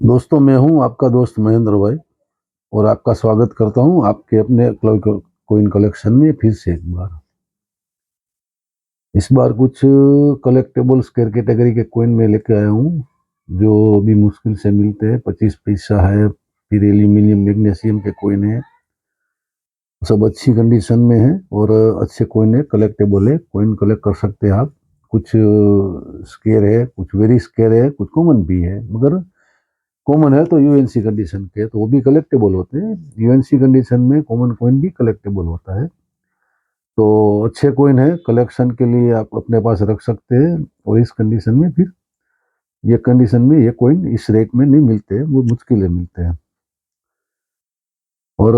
दोस्तों, मैं हूं आपका दोस्त महेंद्र भाई और आपका स्वागत करता हूं आपके अपने कोइन कलेक्शन में फिर से एक बार। इस बार कुछ कलेक्टेबल्स कैटेगरी के कोइन में लेके आया हूं जो भी मुश्किल से मिलते हैं। 25 पैसा है, फिर एल्यूमिनियम मैग्नीशियम के कोइन है, सब अच्छी कंडीशन में है और अच्छे कोइन है, कलेक्टेबल है। कोइन कलेक्ट कर सकते हैं आप। कुछ स्केयर है, कुछ वेरी स्केयर है, कुछ कॉमन भी है, मगर कॉमन है तो यूएनसी कंडीशन के तो वो भी कलेक्टेबल होते हैं। यूएनसी कंडीशन में कॉमन कॉइन भी कलेक्टेबल होता है। तो अच्छे कॉइन है, कलेक्शन के लिए आप अपने पास रख सकते हैं। और इस कंडीशन में फिर ये कंडीशन में ये कॉइन इस रेट में नहीं मिलते, वो मुश्किल मिलते हैं। और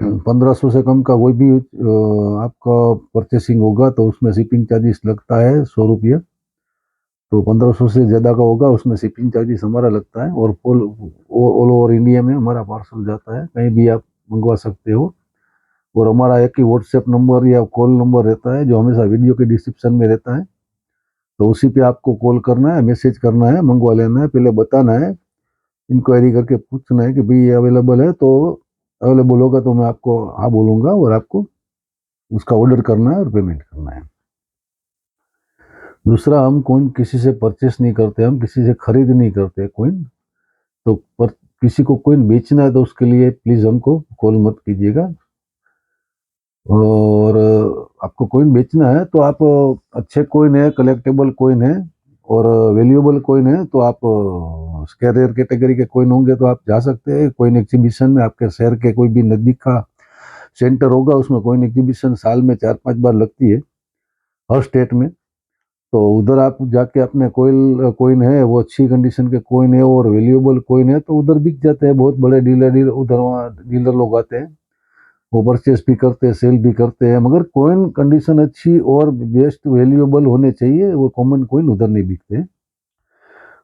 1500 से कम का कोई भी आपका परचेसिंग होगा तो उसमें शिपिंग चार्जेस लगता है 100 रुपये। तो 1500 से ज़्यादा का होगा उसमें शिपिंग चार्जेस हमारा लगता है। और ऑल ओवर इंडिया में हमारा पार्सल जाता है, कहीं भी आप मंगवा सकते हो। और हमारा एक ही व्हाट्सएप नंबर या कॉल नंबर रहता है जो हमेशा वीडियो के डिस्क्रिप्शन में रहता है। तो उसी पे आपको कॉल करना है, मैसेज करना है, मंगवा लेना है, पहले बताना है, इंक्वायरी करके पूछना है कि भाई ये अवेलेबल है। तो अवेलेबल होगा तो मैं आपको हाँ बोलूँगा और आपको उसका ऑर्डर करना है और पेमेंट करना है। दूसरा, हम कोइन किसी से परचेस नहीं करते, हम किसी से खरीद नहीं करते कोइन। तो पर किसी को कोइन बेचना है तो उसके लिए प्लीज़ हमको कॉल मत कीजिएगा। और आपको कोइन बेचना है तो आप अच्छे कोइन है, कलेक्टेबल कोइन है और वैल्यूएबल कोइन है तो आप स्कैरियर कैटेगरी के कोइन होंगे तो आप जा सकते हैं कोइन एग्जीबिशन में। आपके शहर के कोई भी नज़दीक का सेंटर होगा, उसमें कोइन एग्जीबिशन साल में 4-5 बार लगती है हर स्टेट में। तो उधर आप जाके अपने कोइन कोइन है वो अच्छी कंडीशन के कोइन है और वैल्यूएबल कोइन है तो उधर बिक जाते हैं। बहुत बड़े डीलर उधर वहाँ डीलर लोग आते हैं, वो परचेस भी करते हैं, सेल भी करते हैं। मगर कोइन कंडीशन अच्छी और बेस्ट वैल्यूएबल होने चाहिए, वो कॉमन कोइन उधर नहीं बिकते।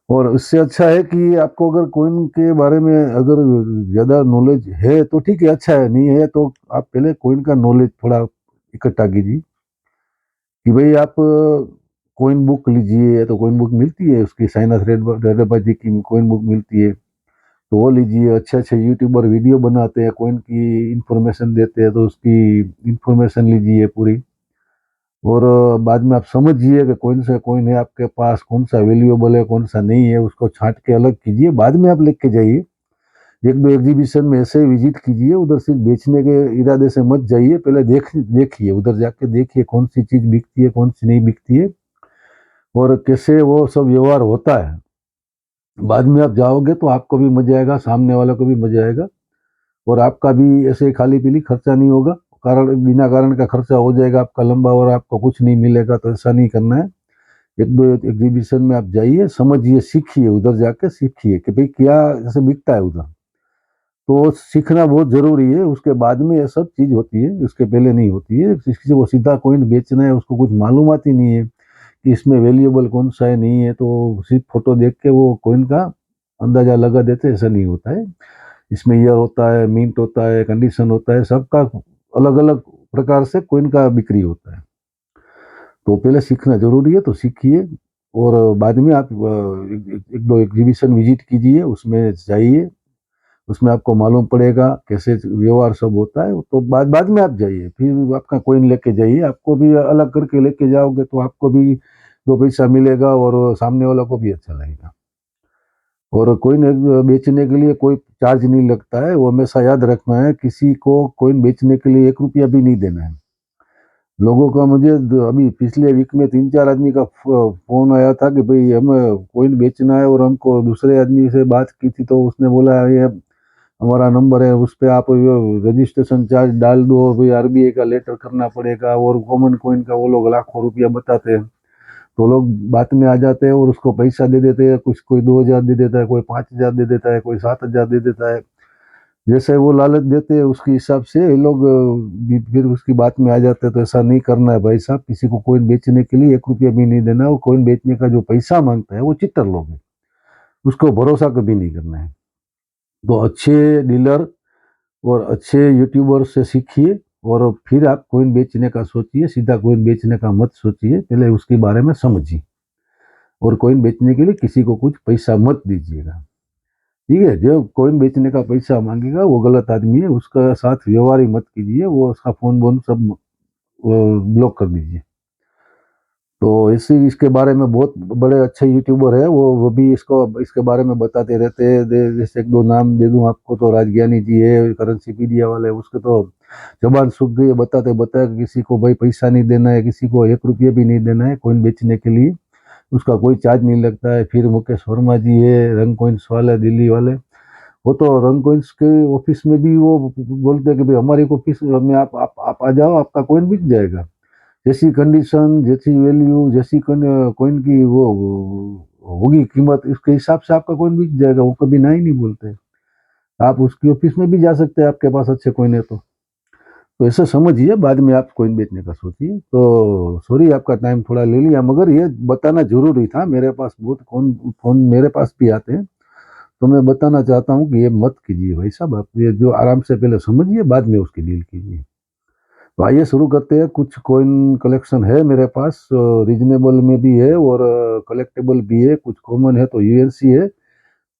और इससे अच्छा है कि आपको अगर कोइन के बारे में अगर ज़्यादा नॉलेज है तो ठीक है, अच्छा है। नहीं है तो आप पहले कोइन का नॉलेज थोड़ा इकट्ठा कीजिए कि भाई आप कोइन बुक लीजिए। तो कोइन बुक मिलती है, उसकी साइनस रेड्डप्पा जी की कोइन बुक मिलती है, तो वो लीजिए। अच्छे अच्छे यूट्यूबर वीडियो बनाते हैं, कोइन की इंफॉर्मेशन देते हैं, तो उसकी इंफॉर्मेशन लीजिए पूरी। और बाद में आप समझिए कि कौन सा कोइन है आपके पास, कौन सा वैल्यूएबल है, कौन सा नहीं है, उसको छांट के अलग कीजिए। बाद में आप लेके जाइए, एक दो एग्जीबिशन में ऐसे विजिट कीजिए, उधर सिर्फ बेचने के इरादे से मत जाइए। पहले देखिए, उधर जाके देखिए कौन सी चीज़ बिकती है, कौन सी नहीं बिकती है और कैसे वो सब व्यवहार होता है। बाद में आप जाओगे तो आपको भी मजा आएगा, सामने वाले को भी मजा आएगा और आपका भी ऐसे खाली पीली खर्चा नहीं होगा। कारण बिना कारण का खर्चा हो जाएगा आपका लंबा और आपको कुछ नहीं मिलेगा, तो ऐसा नहीं करना है। एक दो एग्जीबिशन में आप जाइए, समझिए, सीखिए, उधर जाके सीखिए कि भाई क्या जैसे बिकता है उधर। तो सीखना बहुत जरूरी है, उसके बाद में ये सब चीज होती है, उसके पहले नहीं होती है। किसी को सीधा कोइन बेचना है, उसको कुछ मालूमात ही नहीं है कि इसमें वैल्यूएबल कौन सा है नहीं है, तो सिर्फ फोटो देख के वो कोइन का अंदाजा लगा देते, ऐसा नहीं होता है। इसमें ईयर होता है, मिंट होता है, कंडीशन होता है, सबका अलग अलग प्रकार से कोइन का बिक्री होता है। तो पहले सीखना जरूरी है, तो सीखिए। और बाद में आप एक दो एग्जीबिशन विजिट कीजिए, उसमें जाइए, उसमें आपको मालूम पड़ेगा कैसे व्यवहार सब होता है। तो बाद में आप जाइए, फिर आपका कोइन लेके जाइए। आपको भी अलग करके लेके जाओगे तो आपको भी दो पैसा मिलेगा और सामने वाला को भी अच्छा लगेगा। और कोइन बेचने के लिए कोई चार्ज नहीं लगता है, वो हमेशा याद रखना है। किसी को कोइन बेचने के लिए 1 रुपया भी नहीं देना है। लोगों का मुझे अभी पिछले वीक में 3-4 आदमी का फोन आया था कि भाई हमें कोइन बेचना है, और हमको दूसरे आदमी से बात की थी तो उसने बोला ये हमारा नंबर है, उस पर आप रजिस्ट्रेशन चार्ज डाल दो, भाई आरबीआई का लेटर करना पड़ेगा। और कॉमन कोइन का वो लोग लाखों रुपया बताते हैं, तो लोग बात में आ जाते हैं और उसको पैसा दे देते हैं। कुछ कोई 2,000 दे देता है, कोई 5,000 दे देता है, कोई 7,000 दे देता है। जैसे वो लालच देते हैं उसके हिसाब से ये लोग फिर उसकी बात में आ जाते हैं। तो ऐसा नहीं करना है भाई साहब, किसी को कोइन बेचने के लिए 1 रुपया भी नहीं देना है। और कोइन बेचने का जो पैसा मांगता है वो चिट्टर लोग हैं, उसको भरोसा कभी नहीं करना है। तो अच्छे डीलर और अच्छे यूट्यूबर से सीखिए और फिर आप कोइन बेचने का सोचिए। सीधा कोइन बेचने का मत सोचिए, पहले उसके बारे में समझिए। और कोइन बेचने के लिए किसी को कुछ पैसा मत दीजिएगा। ठीक है, जो कॉइन बेचने का पैसा मांगेगा वो गलत आदमी है, उसका साथ व्यवहार ही मत कीजिए, वो उसका फोन बोन सब ब्लॉक कर दीजिए। तो इसी इसके बारे में बहुत बड़े अच्छे यूट्यूबर है, वो भी इसको इसके बारे में बताते रहते हैं। जैसे एक दो नाम दे दूं आपको, तो राजज्ञानी जी है, करेंसी पीडिया वाले, उसके तो जबान सूख गई है बताते बताते। किसी को भाई पैसा नहीं देना है, किसी को 1 रुपये भी नहीं देना है कॉइन बेचने के लिए, उसका कोई चार्ज नहीं लगता है। फिर मुकेश वर्मा जी है, रंग कॉइन्स वाले, दिल्ली वाले, वो तो रंग कॉइन्स के ऑफिस में भी वो बोलते हैं कि भाई हमारी ऑफिस में आप आ जाओ, आपका कॉइन बिक जाएगा। जैसी कंडीशन, जैसी वैल्यू, जैसी कॉइन की वो होगी कीमत, इसके हिसाब से आपका कॉइन बिक जाएगा। वो कभी ना ही नहीं बोलते। आप उसकी ऑफिस में भी जा सकते हैं, आपके पास अच्छे कॉइन है तो ऐसा समझिए, बाद में आप कॉइन बेचने का सोचिए। तो सॉरी आपका टाइम थोड़ा ले लिया, मगर ये बताना जरूरी था। मेरे पास बहुत फोन मेरे पास भी आते हैं, तो मैं बताना चाहता हूँ कि ये मत कीजिए भाई साहब। आप ये जो आराम से पहले समझिए, बाद में उसकी डील कीजिए। तो आइए शुरू करते हैं। कुछ कॉइन कलेक्शन है मेरे पास, रीजनेबल में भी है और कलेक्टेबल भी है। कुछ कॉमन है तो यूएनसी है,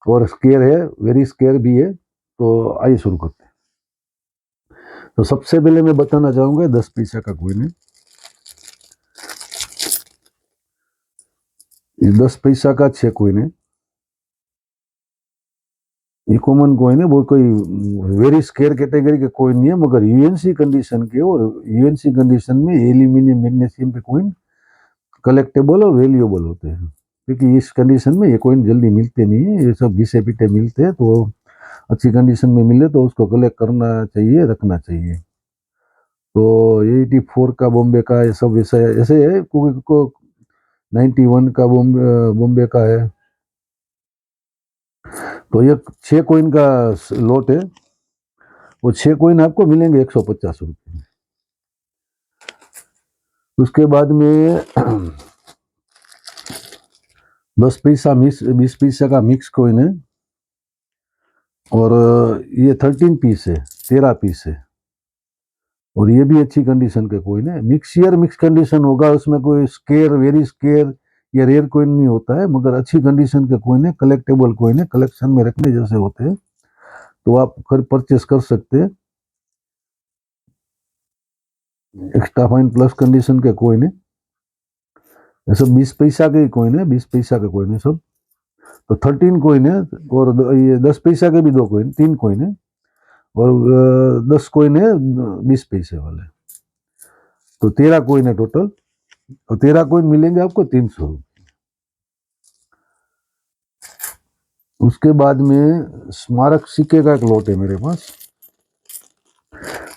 और स्केयर है, वेरी स्केयर भी है। तो आइए शुरू करते हैं। तो सबसे पहले मैं बताना चाहूंगा 10 पैसा का कॉइन है। ये 10 पैसा का 6 कॉइन है। ये कॉमन कॉइन है, वो कोई वेरी स्केयर कैटेगरी के कॉइन नहीं है, मगर यूएनसी कंडीशन के, और यूएनसी कंडीशन में एल्यूमिनियम मैग्नीशियम के कॉइन कलेक्टेबल और वैल्यूएबल होते हैं। क्योंकि इस कंडीशन में ये कॉइन जल्दी मिलते नहीं है, ये सब घिसे पीटे मिलते हैं। तो अच्छी कंडीशन में मिले तो उसको कलेक्ट करना चाहिए, रखना चाहिए। तो 84 का बॉम्बे का, ये सब ऐसे ऐसे है। को 91 का बॉम्बे का है। तो ये 6 कॉइन का लॉट है। वो 6 कॉइन आपको मिलेंगे 150 रुपये में। उसके बाद में 10 पैसा 20 पैसा का मिक्स कॉइन है, और ये 13 पीस है, 13 पीस है। और ये भी अच्छी कंडीशन के कॉइन है। मिक्स कंडीशन होगा, उसमें कोई स्केयर, वेरी स्केयर या रेयर कॉइन नहीं होता है, मगर अच्छी कंडीशन के कॉइन है, कलेक्टेबल कॉइन है, कलेक्शन में रखने जैसे होते हैं, तो आप परचेस कर सकते हैं। एक्स्ट्रा फाइन प्लस कंडीशन के कॉइन है। ये सब 20 पैसा के कॉइन है, 20 पैसा के कॉइन है सब। तो 13 कॉइन है, और ये 10 पैसा के भी 2 कॉइन, 3 कॉइन है, और 10 कॉइन है 20 पैसे वाले। तो 13 कॉइन है टोटल, और 13 कॉइन मिलेंगे आपको 300। उसके बाद में स्मारक सिक्के का एक लॉट है मेरे पास।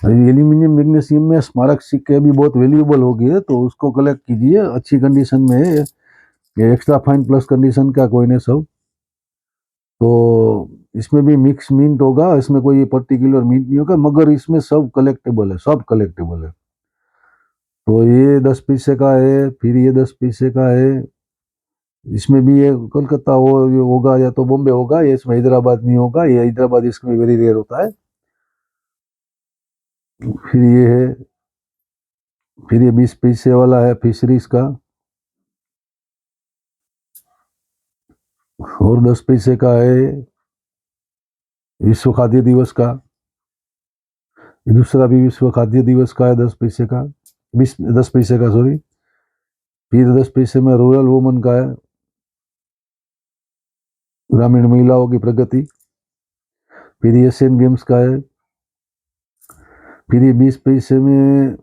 एल्यूमिनियम मैग्नीशियम में स्मारक सिक्के भी बहुत वैल्यूएबल हो गए, तो उसको कलेक्ट कीजिए, अच्छी कंडीशन में है। ये एक्स्ट्रा फाइन प्लस कंडीशन का कॉइन है सब। तो इसमें भी मिक्स मिंट होगा, इसमें कोई पर्टिकुलर मिंट नहीं होगा, मगर इसमें सब कलेक्टेबल है, सब कलेक्टेबल है। तो ये 10 पैसे का है, फिर ये 10 पैसे का है। इसमें भी ये कोलकाता होगा या तो बॉम्बे होगा, ये इसमें हैदराबाद नहीं होगा, ये हैदराबाद इसमें वेरी रेयर होता है। फिर ये है, फिर ये 20 पैसे वाला है फिशरीज का, और 10 पैसे का है विश्व खाद्य दिवस का। ये दूसरा भी विश्व खाद्य दिवस का है, 10 पैसे का, 10 पैसे का सॉरी। फिर 10 पैसे में रूरल वुमन का है, ग्रामीण महिलाओं की प्रगति। फिर ये एशियन गेम्स का है। फिर ये 20 पैसे में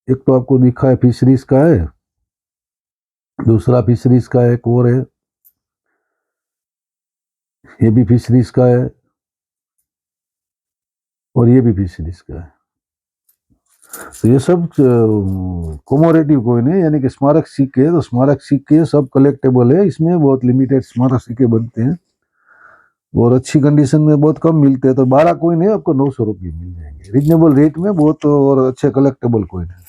एक तो आपको दिखा है फिशरीज का है, दूसरा फिशरीज का एक और है, ये भी फिशरीज का है, और ये भी फिशरीज का है। तो ये सब कोमोरेटिव कॉइन है, यानी कि स्मारक सिक्के। तो स्मारक सिक्के सब कलेक्टेबल है, इसमें बहुत लिमिटेड स्मारक सिक्के बनते हैं, और अच्छी कंडीशन में बहुत कम मिलते हैं। तो 12 कॉइन है, आपको 900 रुपये मिल जाएंगे रीजनेबल रेट में, बहुत और अच्छे कलेक्टेबल कॉइन है।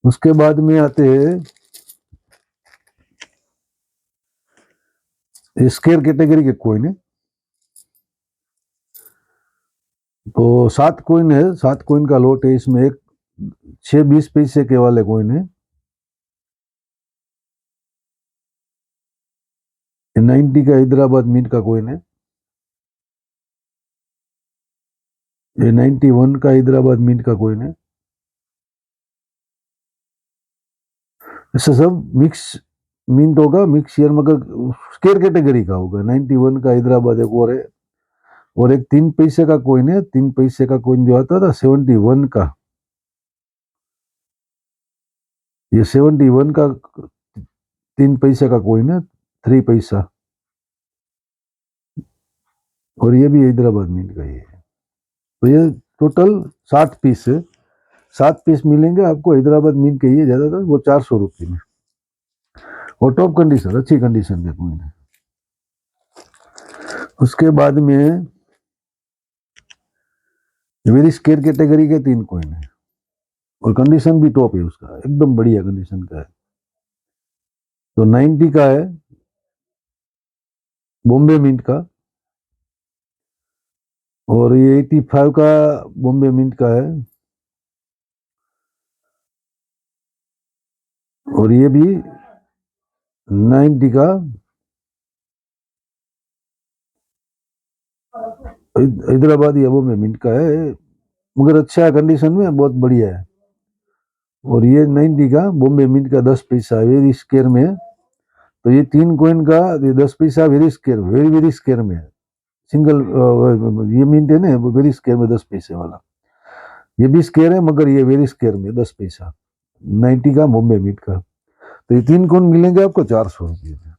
उसके बाद में आते हैं स्केयर कैटेगरी के कॉइन है। तो 7 कॉइन है, 7 कॉइन का लॉट है। इसमें एक 6 20 पैसे के वाले कॉइन है, ये 90 का हैदराबाद मिंट का कॉइन है। ये 91 का हैदराबाद मिंट का कॉइन है। ऐसा सब मिक्स मिंट होगा, मिक्स शेयर, मगर स्केयर कैटेगरी का होगा। 91 का हैदराबाद एक और है, और एक 3 पैसे का कॉइन है। 3 पैसे का कॉइन जो आता था 71 का, ये 71 का 3 पैसे का कॉइन है, 3 पैसा, और ये भी हैदराबाद मिंट का ही है। तो ये टोटल 7 पीस है। 7 पीस मिलेंगे आपको हैदराबाद मिंट के, ये ज्यादातर वो 400 रुपये में, और टॉप कंडीशन, अच्छी कंडीशन के कॉइन है। उसके बाद में वेरी स्केयर कैटेगरी के 3 कॉइन है, और कंडीशन भी टॉप है उसका, एकदम बढ़िया कंडीशन का है। तो 90 का है बॉम्बे मिंट का, और ये 85 का बॉम्बे मिंट का है, और ये भी 90 का हैदराबाद या बॉम्बे मिंट का है, मगर अच्छा कंडीशन में, बहुत बढ़िया है। और ये 90 का बॉम्बे मिंट का 10 पैसा वेरी स्केयर में है। तो ये 3 कॉइन का ये 10 पैसा very scare, very very scare में है। सिंगल ये मिंट है ना, वेरी स्केयर में 10 पैसे वाला, ये भी स्केयर है, मगर ये वेरी स्केयर में 10 पैसा 90 का बॉम्बे मिंट का। तो ये 3 कॉइन मिलेंगे आपको 400 रुपये में।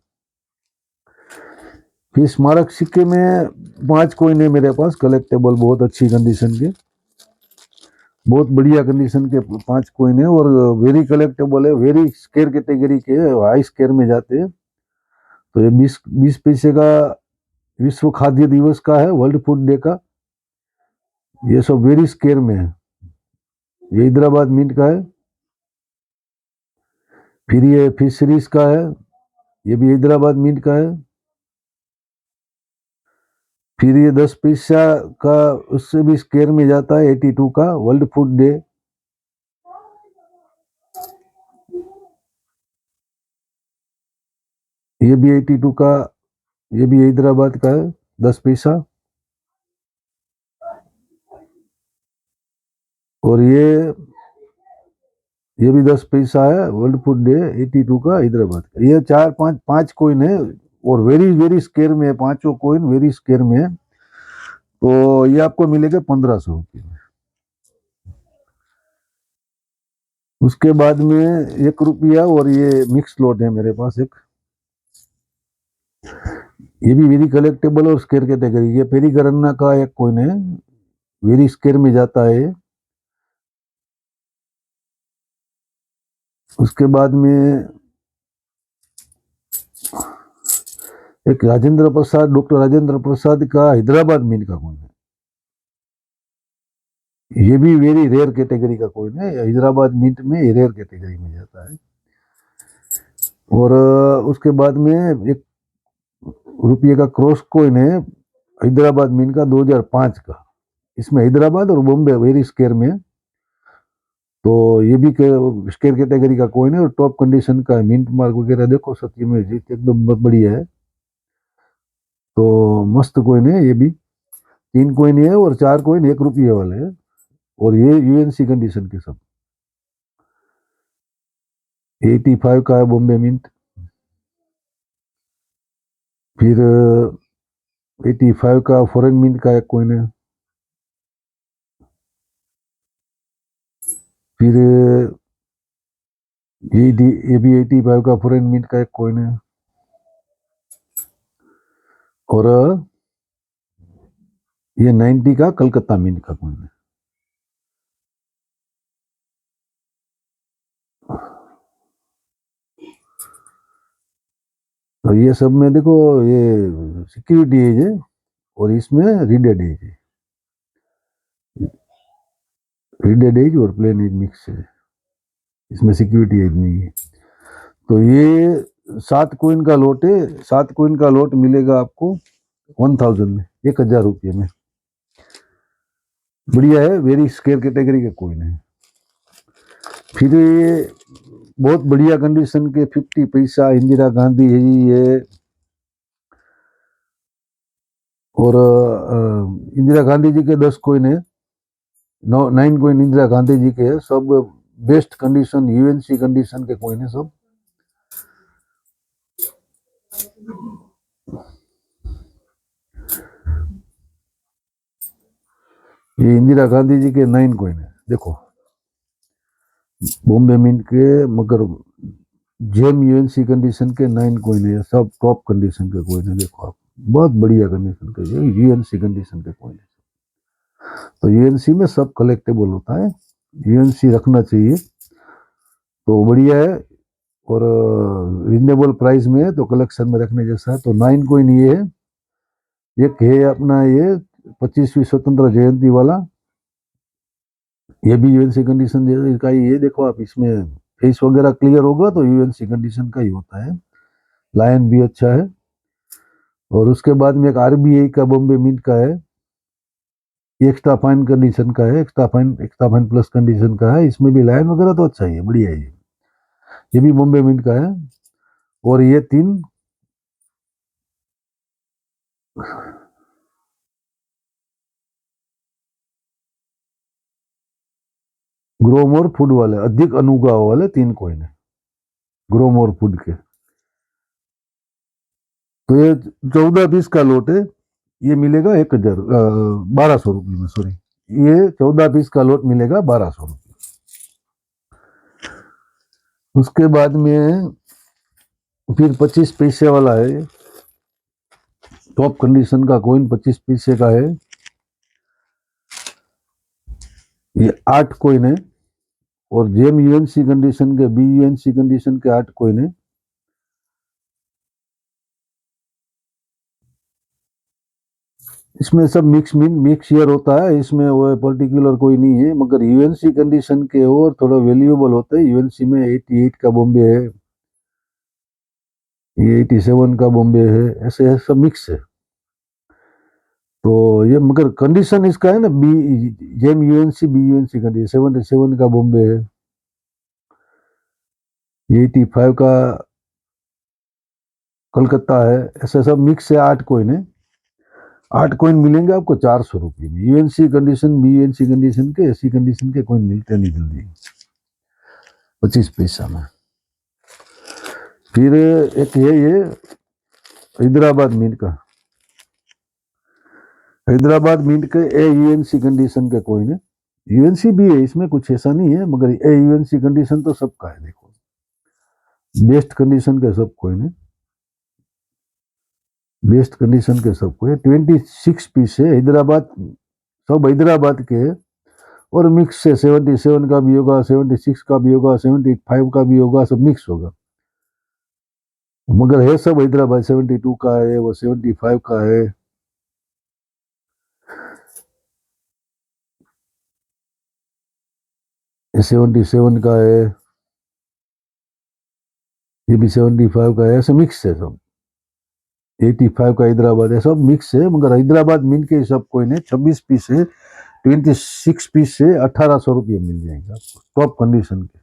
फिर स्मारक सिक्के में 5 कॉइन है मेरे पास, कलेक्टेबल, बहुत अच्छी कंडीशन के, बहुत बढ़िया कंडीशन के 5 कॉइन है, और वेरी कलेक्टेबल है, वेरी स्केयर कैटेगरी के, हाई स्केयर में जाते हैं। तो ये 20 पैसे का विश्व खाद्य दिवस का है, वर्ल्ड फूड डे का, ये सब वेरी स्केयर में है। ये हैदराबाद मिंट का है। फिर ये फिशरीज का है, ये भी हैदराबाद मिंट का है। फिर ये 10 पैसा का, उससे भी स्केयर में जाता है, 82 का वर्ल्ड फूड डे। ये भी 82 का, ये भी हैदराबाद का है, 10 पैसा। और ये भी 10 पैसा है, वर्ल्ड फूड डे 82 का हैदराबाद का। ये 4 5 कॉइन है, और वेरी वेरी स्केयर में है, पांचों कॉइन वेरी स्केयर में है। तो ये आपको मिलेगा 1500 रुपये में। उसके बाद में 1 रुपया, और ये मिक्स लॉट है मेरे पास एक, ये भी वेरी कलेक्टेबल और स्केयर कैटेगरी। ये पेरीगरन्ना का एक कॉइन है, वेरी स्केयर में जाता है। उसके बाद में एक राजेंद्र प्रसाद, डॉक्टर राजेंद्र प्रसाद का हैदराबाद मिंट का कॉइन है, ये भी वेरी रेयर कैटेगरी का कॉइन है, हैदराबाद मिंट में रेयर कैटेगरी में जाता है। और उसके बाद में 1 रुपये का क्रॉस कॉइन है, हैदराबाद मिंट का 2005 का, इसमें हैदराबाद और बॉम्बे वेरी स्केयर में। तो ये भी स्केयर कैटेगरी का कॉइन है, और टॉप कंडीशन का है, मिंट मार्क वगैरह देखो, सच्ची में जीत एकदम बढ़िया है। तो मस्त कॉइन है ये भी। 3 कॉइन है, और 4 कॉइन 1 रुपये वाले है, और ये यूएनसी कंडीशन के सब। 85 का है बॉम्बे मिंट। फिर 85 का फॉरेन मिंट का एक कॉइन है। फिर ये भी 85 का फॉरेन मिंट का एक कॉइन है। और ये 90 का कलकत्ता मिंट का कॉइन है। तो ये सब में देखो, ये सिक्योरिटी एज है, और इसमें रीडेड एज है, रीडेड एज और प्लेन एज मिक्स है, इसमें सिक्योरिटी एज नहीं है। तो ये 7 कॉइन का लॉट है, 7 कॉइन का लॉट मिलेगा आपको 1000 में, 1000 रुपये में। बढ़िया है, वेरी स्केयर कैटेगरी के कॉइन है। फिर ये बहुत बढ़िया कंडीशन के 50 पैसा इंदिरा गांधी है, ये और इंदिरा गांधी जी के 10 कोइन है, 9 कोइन इंदिरा गांधी जी के है, सब बेस्ट कंडीशन यूएनसी कंडीशन के कोइन है सब। ये इंदिरा गांधी जी के 9 कोइन है, देखो बॉम्बे मिंट के, मगर जेम यूएनसी कंडीशन के 9 कोइन है, सब टॉप कंडीशन के कोइन है, देखो आप बहुत बढ़िया कंडीशन के यूएनसी कंडीशन के कोइन है। तो यूएनसी में सब कलेक्टेबल होता है, यूएनसी रखना चाहिए तो बढ़िया है, और रिजनेबल प्राइस में है तो कलेक्शन में रखने जैसा है। तो 9 कोइन ये है, एक है अपना ये 25वीं स्वतंत्र जयंती वाला, ये भी यूएनसी कंडीशन का ही है, देखो आप इसमें फेस वगैरह क्लियर होगा तो यूएनसी कंडीशन का ही होता है, लायन भी अच्छा है। और उसके बाद में एक आरबीआई का बॉम्बे मिंट का है, एक्स्ट्रा फाइन कंडीशन का है, एक्स्ट्रा फाइन प्लस कंडीशन का है, इसमें भी लाइन वगैरह तो अच्छा ही है, बढ़िया है ये भी बॉम्बे मिंट का है। और ये 3 ग्रोमोर फूड वाले अधिक अनुगाह वाले 3 कोइन है ग्रोमोर फूड के। तो ये 14-20 का लोट है, ये मिलेगा 1200 रुपये में, सॉरी ये 14-20 का लोट मिलेगा 1200 रुपये। उसके बाद में फिर 25 पैसे वाला है, टॉप कंडीशन का कोइन 25 पैसे का है, ये 8 कोइन है, और जेम यूएनसी कंडीशन के, बी यूएनसी कंडीशन के 8 कोइन है। इसमें सब मिक्स ईयर होता है, इसमें वो पर्टिकुलर कोई नहीं है, मगर यूएनसी कंडीशन के और थोड़ा वैल्यूएबल होते हैं। यूएनसी में 88 का बॉम्बे है, ये 87 का बॉम्बे है, ऐसे सब मिक्स है। तो ये मगर कंडीशन इसका है ना, B gem UNC B UNC condition 77 का बॉम्बे है, 85 का कलकत्ता है, ऐसे सब मिक्स है। 8 कोइन है, 8 कोइन मिलेंगे आपको 400 रुपये में। UNC condition B UNC condition के, एसी कंडीशन के कोइन मिलते नहीं जल्दी 25 पैसा में। फिर एक ये हैदराबाद मिंट का, हैदराबाद मिंट के ए यूएनसी कंडीशन के कोइन है, यूएनसी भी है इसमें, कुछ ऐसा नहीं है, मगर ए यूएनसी कंडीशन तो सबका है, देखो बेस्ट कंडीशन के सब कोइन है, बेस्ट कंडीशन के सब कोइन 26 पीस है हैदराबाद, सब हैदराबाद के, और मिक्स है 77 का भी होगा, 76 का भी होगा, 75 का भी होगा, सब मिक्स होगा, मगर है सब हैदराबाद। 72 का है, वो 75 का है, ये 77 का है, ये भी 75 का है, ऐसे मिक्स है सब। 85 का हैदराबाद है, सब मिक्स है, मगर हैदराबाद मिंट के सब कोइन है 26 पीस है, 26 पीस से 1800 रुपये मिल जाएंगे आपको टॉप कंडीशन के।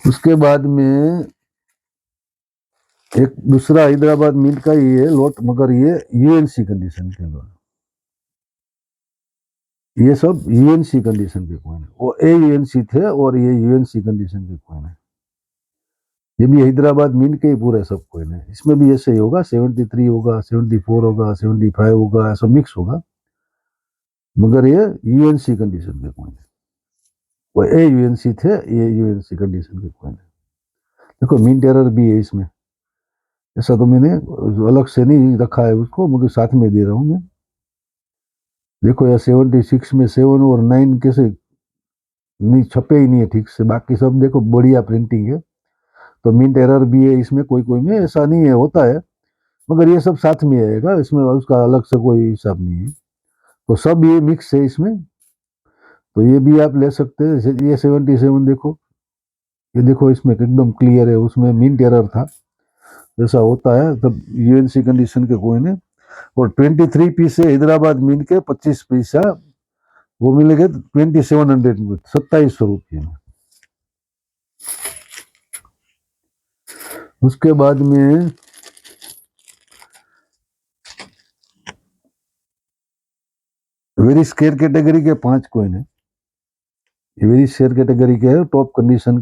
उसके बाद में एक दूसरा हैदराबाद मिंट का ही है लोट, मगर ये यूएनसी कंडीशन के लोट, ये सब यूएनसी कंडीशन के कोइन है, वो ए यूएनसी थे और ये यूएनसी कंडीशन के कोइन है। ये भी हैदराबाद मिंट के ही पूरे सब कोइन है, इसमें भी ऐसे ही होगा, 73 होगा, 74 होगा, 75 होगा, ऐसा मिक्स होगा, मगर ये यूएनसी कंडीशन के कोइन है, वो ए यूएनसी थे, ये यूएनसी कंडीशन के कोइन है। देखो मिंट एरर भी है इसमें, ऐसा तो मैंने अलग से नहीं रखा है उसको, मगर साथ में दे रहा हूँ मैं। देखो यार 76 में 7 और 9 कैसे नहीं छपे ही नहीं है ठीक से, बाकी सब देखो बढ़िया प्रिंटिंग है। तो मिंट एरर भी है इसमें, कोई कोई में ऐसा नहीं है, होता है, मगर ये सब साथ में आएगा, इसमें उसका अलग से कोई हिसाब नहीं है। तो सब ये मिक्स है इसमें, तो ये भी आप ले सकते हैं। ये 77 देखो, ये देखो इसमें एकदम क्लियर है, उसमें मिंट एरर था, जैसा होता है तब यूएनसी कंडीशन के कोइन है। और 23 पीस है हैदराबाद मिंट के 25 पैसा, वो मिलेंगे 2700 में, 2700 रुपये में। उसके बाद में वेरी स्केयर कैटेगरी के 5 कॉइन है, ये वेरी स्केयर कैटेगरी के है, टॉप कंडीशन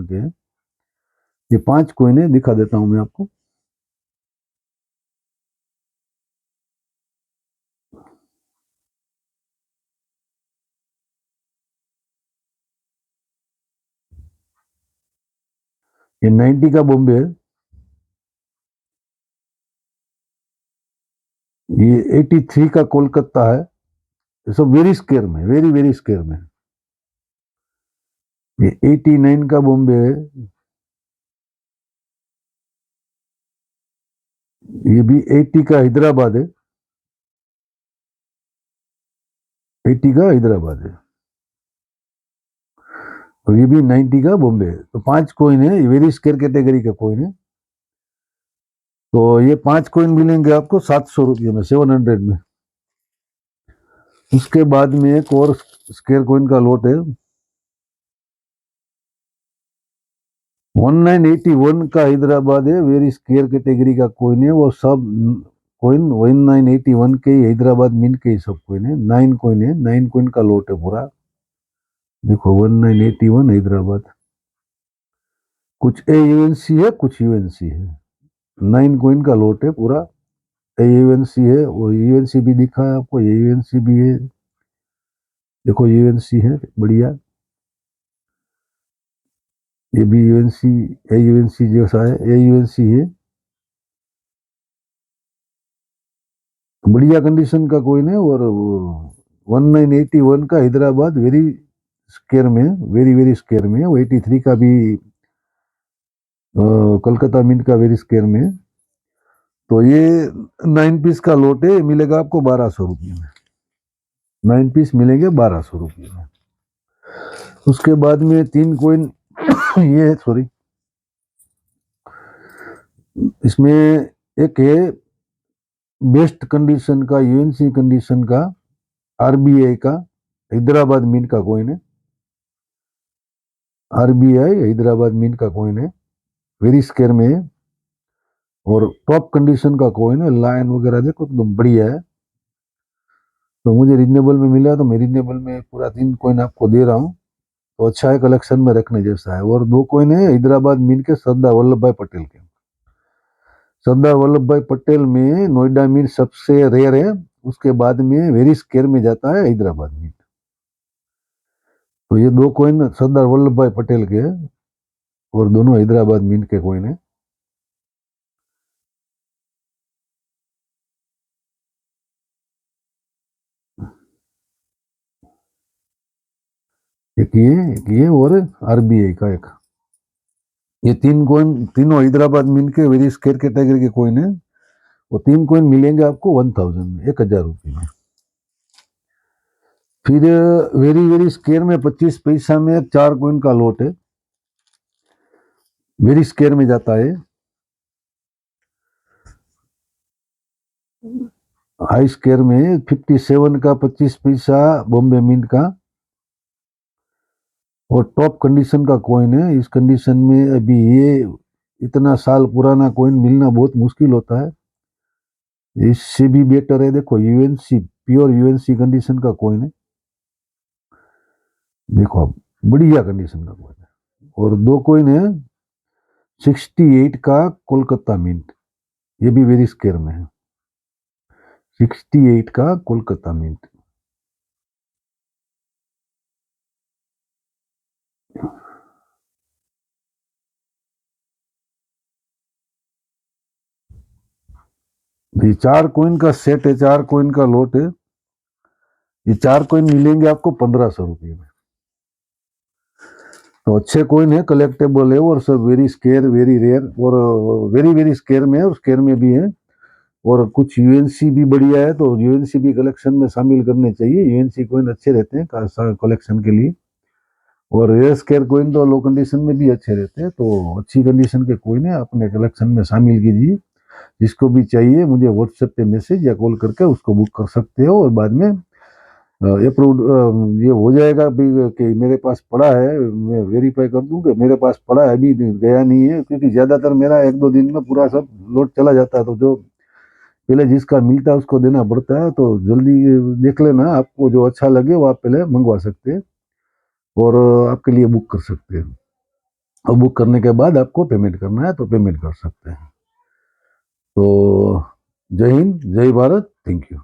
के है, ये 5 कॉइन है, दिखा देता हूं मैं आपको। ये 90 का बॉम्बे है, ये 83 का कोलकाता है, ये सब वेरी स्केयर में, वेरी वेरी स्केयर में। ये 89 का बॉम्बे है, ये भी 80 का हैदराबाद है, 80 का हैदराबाद है, और ये भी 90 का बॉम्बे है। तो 5 कॉइन है, ये वेरी स्केयर कैटेगरी का कॉइन है। तो ये 5 कॉइन मिलेंगे आपको 700 रुपये में, 700 में। उसके बाद में एक और स्केयर कॉइन का लॉट है, 1981 का हैदराबाद है, वेरी स्केयर कैटेगरी का कॉइन है। वो सब कॉइन 1981 के हैदराबाद मिंट के ही सब कॉइन है, 9 कॉइन है, 9 कॉइन का लॉट है पूरा। देखो 1981 हैदराबाद, कुछ AUNC है, कुछ UNC है, 9 कॉइन का लॉट है पूरा। AUNC है, वो UNC भी दिखा है आपको, AUNC भी है, देखो UNC है बढ़िया, ये भी UNC AUNC जैसा है, AUNC है, बढ़िया कंडीशन का कॉइन है। और 1981 का हैदराबाद वेरी स्केयर में, वेरी वेरी स्केयर में। 83 का भी कोलकाता मिंट का वेरी स्केयर में। तो ये 9 पीस का लॉट है, मिलेगा आपको 1200 रुपये में, 9 पीस मिलेंगे 1200 रुपये में। उसके बाद में 3 कॉइन ये है, सॉरी, इसमें एक है बेस्ट कंडीशन का, UNC कंडीशन का, RBI का हैदराबाद मिंट का कॉइन है, RBI हैदराबाद मिंट का कॉइन है, वेरी स्केयर में है, और टॉप कंडीशन का कॉइन है, लाइन वगैरह देखो एकदम बढ़िया है। तो मुझे रिजनेबल में मिला, तो मैं रिजनेबल में पूरा 3 कॉइन आपको दे रहा हूँ। तो अच्छा है, कलेक्शन में रखने जैसा है। और 2 कॉइन है हैदराबाद मिंट के, सरदार वल्लभ भाई पटेल के। सरदार वल्लभ भाई पटेल में नोएडा मिंट सबसे रेयर है, उसके बाद में वेरी स्केयर में जाता है हैदराबाद मिंट। तो ये 2 कॉइन सरदार वल्लभ भाई पटेल के, और दोनों हैदराबाद मिंट के कॉइन है। एक ये और RBI का एक, ये 3 कॉइन तीनों हैदराबाद मिंट के वेरी स्केयर कैटेगरी के कॉइन है। वो 3 कॉइन मिलेंगे आपको 1000 में, 1000 रुपये में। फिर वेरी वेरी स्केयर में 25 पैसा में 4 कॉइन का लॉट है, वेरी स्केयर में जाता है। हाई स्केयर में 57 का 25 पैसा बॉम्बे मिंट का, और टॉप कंडीशन का कॉइन है। इस कंडीशन में अभी ये इतना साल पुराना कॉइन मिलना बहुत मुश्किल होता है, इससे भी बेटर है। देखो UNC, प्योर UNC कंडीशन का कॉइन है, देखो आप, बढ़िया कंडीशन का कॉइन है। और 2 कॉइन है 68 का कोलकाता मिंट, ये भी वेरी स्केयर में है, 68 का कोलकाता मिंट। ये 4 कॉइन का सेट है, 4 कॉइन का लॉट है। ये 4 कॉइन मिलेंगे आपको 1500 रुपये में। तो अच्छे कॉइन है, कलेक्टेबल है, और सब वेरी स्केयर, वेरी रेयर, और वेरी वेरी स्केयर में है, और स्केयर में भी है। और कुछ UNC भी बढ़िया है, तो UNC भी कलेक्शन में शामिल करने चाहिए। UNC कॉइन अच्छे रहते हैं कलेक्शन के लिए। और रेयर स्केयर कॉइन तो लो कंडीशन में भी अच्छे रहते हैं। तो अच्छी कंडीशन के कॉइन है, अपने कलेक्शन में शामिल कीजिए। जिसको भी चाहिए मुझे व्हाट्सएप पे मैसेज या कॉल करके उसको बुक कर सकते हो, और बाद में अप्रूव ये हो जाएगा भी कि मेरे पास पड़ा है, मैं वेरीफाई कर दूं कि मेरे पास पड़ा है, अभी गया नहीं है। क्योंकि ज़्यादातर मेरा 1-2 दिन में पूरा सब लोड चला जाता है। तो जो पहले जिसका मिलता है उसको देना पड़ता है, तो जल्दी देख लेना, आपको जो अच्छा लगे वो आप पहले मंगवा सकते हैं और आपके लिए बुक कर सकते हैं। और बुक करने के बाद आपको पेमेंट करना है तो पेमेंट कर सकते हैं। तो जय हिंद, जय भारत, थैंक यू।